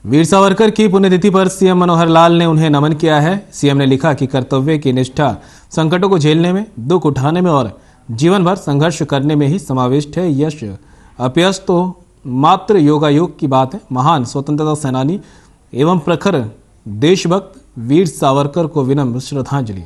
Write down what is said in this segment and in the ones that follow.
वीर सावरकर की पुण्यतिथि पर सीएम मनोहर लाल ने उन्हें नमन किया है। सीएम ने लिखा कि कर्तव्य की निष्ठा संकटों को झेलने में, दुख उठाने में और जीवन भर संघर्ष करने में ही समाविष्ट है। यश अपयश तो मात्र योगायोग की बात है। महान स्वतंत्रता सेनानी एवं प्रखर देशभक्त वीर सावरकर को विनम्र श्रद्धांजलि।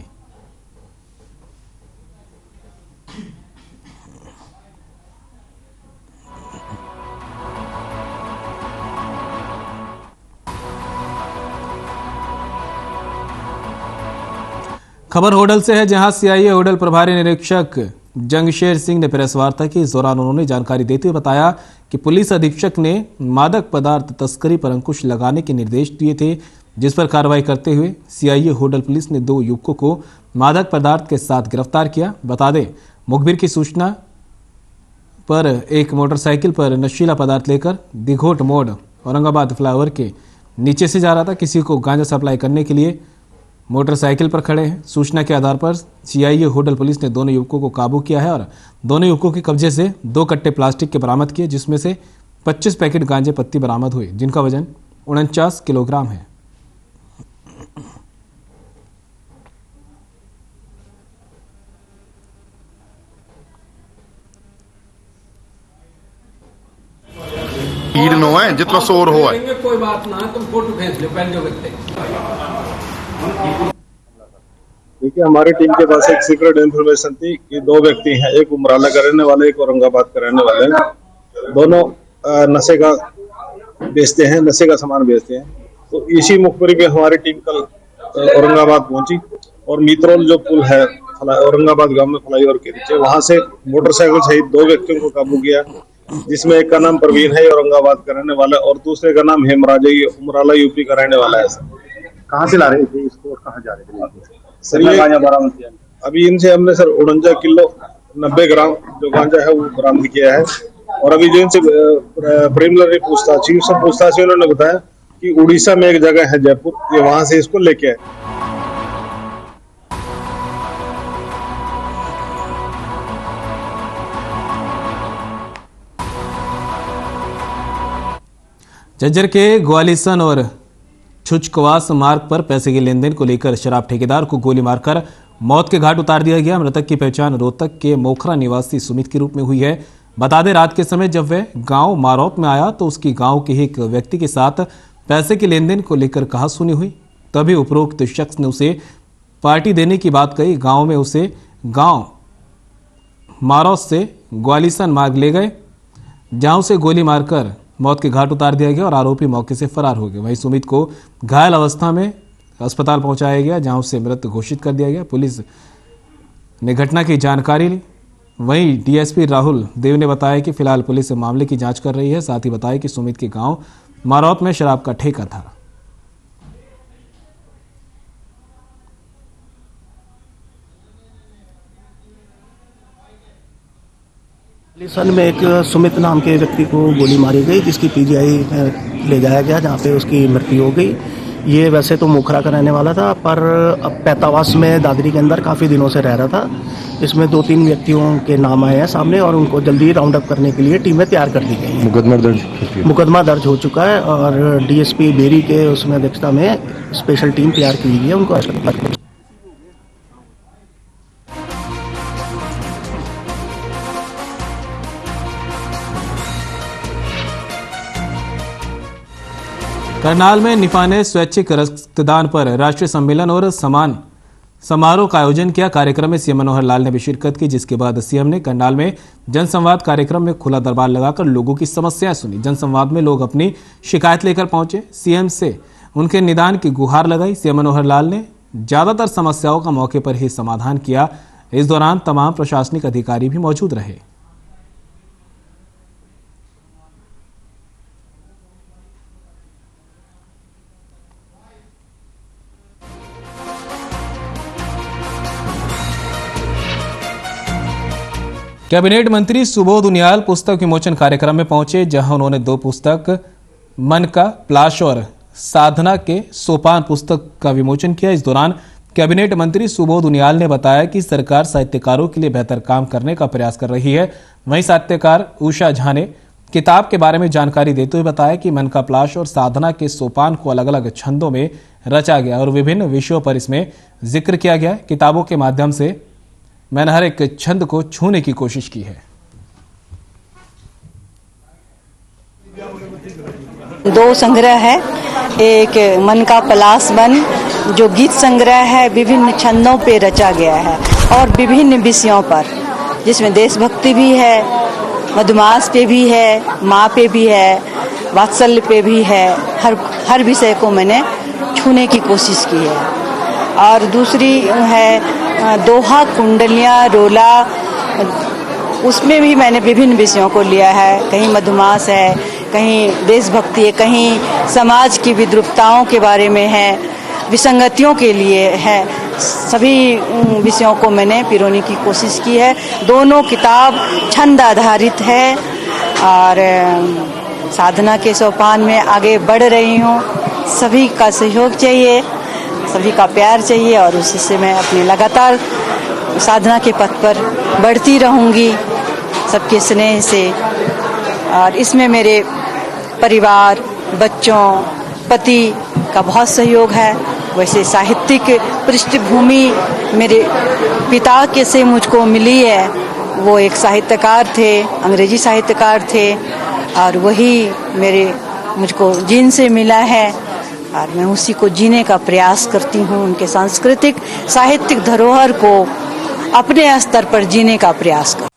खबर होडल से है, जहां सीआईए होडल प्रभारी निरीक्षक जंगशेर सिंह ने प्रेस वार्ता की। इस दौरान उन्होंने जानकारी देते हुए बताया कि पुलिस अधीक्षक ने मादक पदार्थ तस्करी पर अंकुश लगाने के निर्देश दिए थे, जिस पर कार्रवाई करते हुए सीआईए होडल पुलिस ने 2 युवकों को मादक पदार्थ के साथ गिरफ्तार किया। बता दें, मुखबिर की सूचना पर एक मोटरसाइकिल पर नशीला पदार्थ लेकर दिघोट मोड़ औरंगाबाद फ्लाईओवर के नीचे से जा रहा था। किसी को गांजा सप्लाई करने के लिए मोटरसाइकिल पर खड़े हैं। सूचना के आधार पर सीआईए होडल पुलिस ने दोनों युवकों को काबू किया है और दोनों युवकों के कब्जे से 2 कट्टे प्लास्टिक के बरामद किए, जिसमें से 25 पैकेट गांजे पत्ती बरामद हुए, जिनका वजन 49 किलोग्राम है। भीड़ नो है जितना शोर हो है। कोई बात ना, तुम फोटो भेज लो पहन जो करते। देखिए, हमारी टीम के पास एक सीक्रेट इन्फॉर्मेशन थी कि 2 व्यक्ति हैं, एक उमराला का रहने वाले, एक औरंगाबाद का रहने वाले हैं। दोनों नशे का बेचते हैं, नशे का सामान बेचते हैं। तो इसी मुखबिरी पे हमारी टीम कल औरंगाबाद पहुंची और मित्रोल जो पुल है औरंगाबाद गांव में फ्लाईओवर के नीचे, वहां से मोटरसाइकिल सहित 2 व्यक्तियों को काबू किया, जिसमें एक का नाम प्रवीण है, औरंगाबाद का रहने वाला, और दूसरे का नाम हेमराज है, उमराला यूपी का रहने वाला है। कहाँ से ला रहे थे इसको और कहाँ जा रहे थे सर? ये बरामद किया अभी इनसे हमने सर 49 किलो 90 ग्राम जो गांजा है वो बरामद किया है। और अभी जो इनसे प्रिलिमिनरी पूछताछ से उन्होंने बताया कि उड़ीसा में एक जगह है जयपुर, ये वहां से इसको लेके आए। झज्जर के ग्वालिसन और छुचकवास मार्ग पर पैसे के लेन देन को लेकर शराब ठेकेदार को गोली मारकर मौत के घाट उतार दिया गया। मृतक की पहचान रोहतक के मोखरा निवासी सुमित के रूप में हुई है। बता दें, रात के समय जब वह गांव मारौत में आया तो उसकी गांव के एक व्यक्ति के साथ पैसे के लेन देन को लेकर कहासुनी हुई। तभी उपरोक्त शख्स ने उसे पार्टी देने की बात कही। गांव में उसे गांव मारौत से ग्वालिसन मार्ग ले गए, जहां उसे गोली मारकर मौत के घाट उतार दिया गया और आरोपी मौके से फरार हो गए। वहीं सुमित को घायल अवस्था में अस्पताल पहुंचाया गया, जहां उसे मृत घोषित कर दिया गया। पुलिस ने घटना की जानकारी ली। वहीं डीएसपी राहुल देव ने बताया कि फिलहाल पुलिस मामले की जांच कर रही है। साथ ही बताया कि सुमित के गांव मारौत में शराब का ठेका था। सन में एक सुमित नाम के व्यक्ति को गोली मारी गई, जिसकी पीजीआई में ले जाया गया, जहां पे उसकी मृत्यु हो गई। ये वैसे तो मोखरा का रहने वाला था, पर अब पैतावास में दादरी के अंदर काफ़ी दिनों से रह रहा था। इसमें 2-3 व्यक्तियों के नाम आए हैं सामने और उनको जल्दी राउंड अप करने के लिए टीमें तैयार कर दी गई हैं। मुकदमा दर्ज हो चुका है और डीएसपी बेरी के उसमें अध्यक्षता में स्पेशल टीम तैयार की गई है उनको। करनाल में निफा ने स्वैच्छिक रक्तदान पर राष्ट्रीय सम्मेलन और समान समारोह का आयोजन किया। कार्यक्रम में सीएम मनोहर लाल ने भी शिरकत की, जिसके बाद सीएम ने करनाल में जनसंवाद कार्यक्रम में खुला दरबार लगाकर लोगों की समस्याएं सुनी। जनसंवाद में लोग अपनी शिकायत लेकर पहुंचे, सीएम से उनके निदान की गुहार लगाई। सीएम मनोहर लाल ने ज्यादातर समस्याओं का मौके पर ही समाधान किया। इस दौरान तमाम प्रशासनिक अधिकारी भी मौजूद रहे। कैबिनेट मंत्री सुबोध उनियाल पुस्तक विमोचन कार्यक्रम में पहुंचे, जहां उन्होंने 2 पुस्तक मन का प्लाश और साधना के सोपान पुस्तक का विमोचन किया। इस दौरान कैबिनेट मंत्री सुबोध उनियाल ने बताया कि सरकार साहित्यकारों के लिए बेहतर काम करने का प्रयास कर रही है। वहीं साहित्यकार उषा झा ने किताब के बारे में जानकारी देते हुए बताया कि मन का पलाश और साधना के सोपान को अलग अलग छंदों में रचा गया और विभिन्न विषयों पर इसमें जिक्र किया गया है। किताबों के माध्यम से मैंने हर एक छंद को छूने की कोशिश की है। दो संग्रह है, एक मन का पलाश बन जो गीत संग्रह है, विभिन्न छंदों पे रचा गया है और विभिन्न विषयों पर, जिसमें देशभक्ति भी है, मधुमास पे भी है, माँ पे भी है, वात्सल्य पे भी है। हर विषय को मैंने छूने की कोशिश की है। और दूसरी है दोहा, कुंडलियाँ, रोला, उसमें भी मैंने विभिन्न विषयों को लिया है। कहीं मधुमास है, कहीं देशभक्ति है, कहीं समाज की विद्रुपताओं के बारे में है, विसंगतियों के लिए है। सभी विषयों को मैंने पिरोने की कोशिश की है। दोनों किताब छंद आधारित है और साधना के सोपान में आगे बढ़ रही हूँ। सभी का सहयोग चाहिए, सभी का प्यार चाहिए और उसी से मैं अपने लगातार साधना के पथ पर बढ़ती रहूँगी सबके स्नेह से। और इसमें मेरे परिवार, बच्चों, पति का बहुत सहयोग है। वैसे साहित्यिक पृष्ठभूमि मेरे पिता के से मुझको मिली है। वो एक साहित्यकार थे, अंग्रेजी साहित्यकार थे और वही मुझको जीन से मिला है और मैं उसी को जीने का प्रयास करती हूँ। उनके सांस्कृतिक साहित्यिक धरोहर को अपने स्तर पर जीने का प्रयास करती हूँ।